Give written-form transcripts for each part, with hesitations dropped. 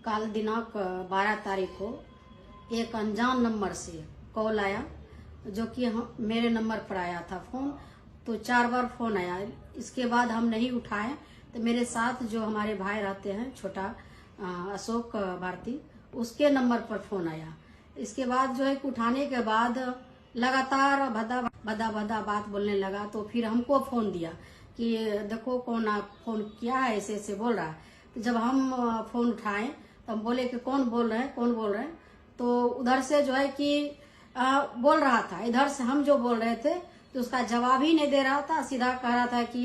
कल दिनांक 12 तारीख को एक अनजान नंबर से कॉल आया, जो कि मेरे नंबर पर आया था फोन। तो 4 बार फोन आया। इसके बाद हम नहीं उठाए, तो मेरे साथ जो हमारे भाई रहते हैं छोटा अशोक भारती, उसके नंबर पर फोन आया। इसके बाद जो है उठाने के बाद लगातार भदा भदा भदा बात बोलने लगा। तो फिर हमको फोन दिया कि देखो कौन फोन किया है, ऐसे ऐसे बोल रहा है। तो जब हम फोन उठाएं तो हम बोले कि कौन बोल रहे हैं, कौन बोल रहे हैं। तो उधर से जो है कि बोल रहा था, इधर से हम जो बोल रहे थे तो उसका जवाब ही नहीं दे रहा था। सीधा कह रहा था कि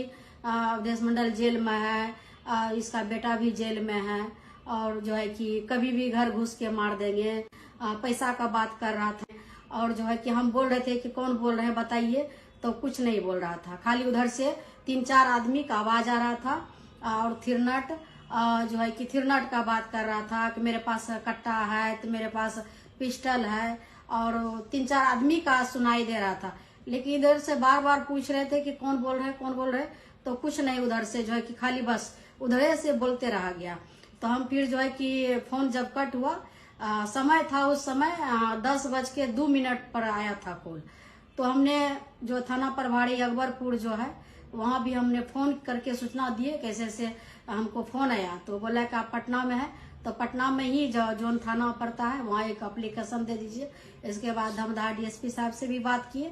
देश मंडल जेल में है, इसका बेटा भी जेल में है, और जो है कि कभी भी घर घुस के मार देंगे, पैसा का बात कर रहा था। और जो है कि हम बोल रहे थे कि कौन बोल रहे हैं बताइए, तो कुछ नहीं बोल रहा था। खाली उधर से 3-4 आदमी का आवाज आ रहा था। और थिरनट जो है कि थिरनट का बात कर रहा था कि मेरे पास कट्टा है, तो मेरे पास पिस्टल है, और 3-4 आदमी का सुनाई दे रहा था। लेकिन इधर से बार बार पूछ रहे थे कि कौन बोल रहे हैं, कौन बोल रहे हैं, तो कुछ नहीं। उधर से जो है कि खाली बस उधर से बोलते रहा गया। तो हम फिर जो है कि फोन जब कट हुआ, समय था उस समय 10:02 पर आया था कॉल। तो हमने जो थाना प्रभारी अकबरपुर जो है, वहाँ भी हमने फोन करके सूचना दिए कैसे से हमको फोन आया। तो बोला कि आप पटना में है, तो पटना में ही जोन थाना पड़ता है वहाँ एक एप्लीकेशन दे दीजिए। इसके बाद धमदाहा डीएसपी साहब से भी बात किए,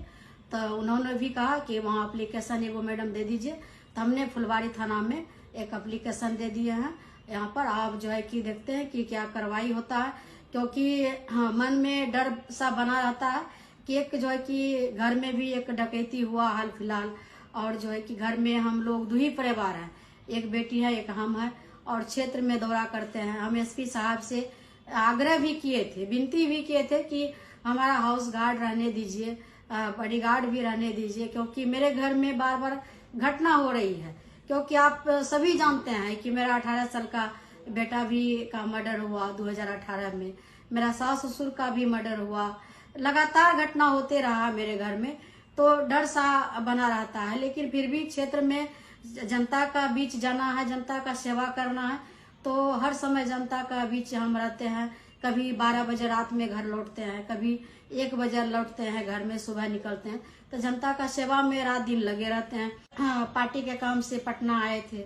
तो उन्होंने भी कहा कि वहाँ एप्लीकेशन एगो मैडम दे दीजिए। तो हमने फुलवारी थाना में एक एप्लीकेशन दे दिए हैं। यहाँ पर आप जो है कि देखते हैं कि क्या कार्रवाई होता है, क्योंकि मन में डर सा बना रहता है कि एक जो है कि घर में भी एक डकैती हुआ हाल फिलहाल, और जो है कि घर में हम लोग 2 ही परिवार हैं, एक बेटी है एक हम है, और क्षेत्र में दौरा करते हैं। हम एसपी साहब से आग्रह भी किए थे, विनती भी किए थे कि हमारा हाउस गार्ड रहने दीजिए, बॉडीगार्ड भी रहने दीजिए, क्योंकि मेरे घर में बार बार घटना हो रही है। क्योंकि आप सभी जानते हैं कि मेरा 18 साल का बेटा भी का मर्डर हुआ 2018 में, मेरा सास ससुर का भी मर्डर हुआ, लगातार घटना होते रहा मेरे घर में। तो डर सा बना रहता है। लेकिन फिर भी क्षेत्र में जनता का बीच जाना है, जनता का सेवा करना है, तो हर समय जनता का बीच हम रहते हैं। कभी 12 बजे रात में घर लौटते हैं, कभी 1 बजे लौटते हैं घर में, सुबह निकलते हैं। तो जनता का सेवा में रात दिन लगे रहते हैं। पार्टी के काम से पटना आए थे,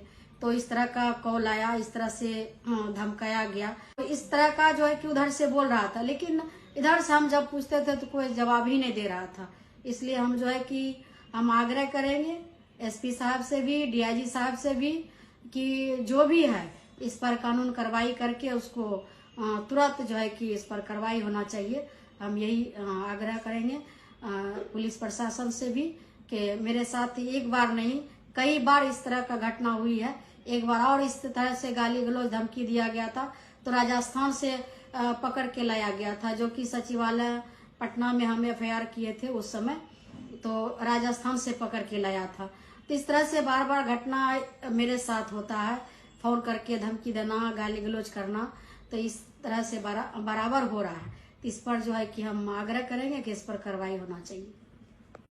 तो इस तरह का कॉल आया, इस तरह से धमकाया गया। तो इस तरह का जो है कि उधर से बोल रहा था, लेकिन इधर से हम जब पूछते थे तो कोई जवाब ही नहीं दे रहा था। इसलिए हम जो है कि हम आग्रह करेंगे एसपी साहब से भी, डीआईजी साहब से भी, कि जो भी है इस पर कानून कार्रवाई करके उसको तुरंत जो है कि इस पर कार्रवाई होना चाहिए। हम यही आग्रह करेंगे पुलिस प्रशासन से भी कि मेरे साथ एक बार नहीं कई बार इस तरह का घटना हुई है। एक बार और इस तरह से गाली गलौज धमकी दिया गया था, तो राजस्थान से पकड़ के लाया गया था, जो कि सचिवालय पटना में हम एफआईआर किए थे उस समय, तो राजस्थान से पकड़ के लाया था। तो इस तरह से बार बार घटना मेरे साथ होता है, फोन करके धमकी देना, गाली गलौज करना, तो इस तरह से बराबर हो रहा है। तो इस पर जो है कि हम आग्रह करेंगे कि इस पर कार्रवाई होना चाहिए।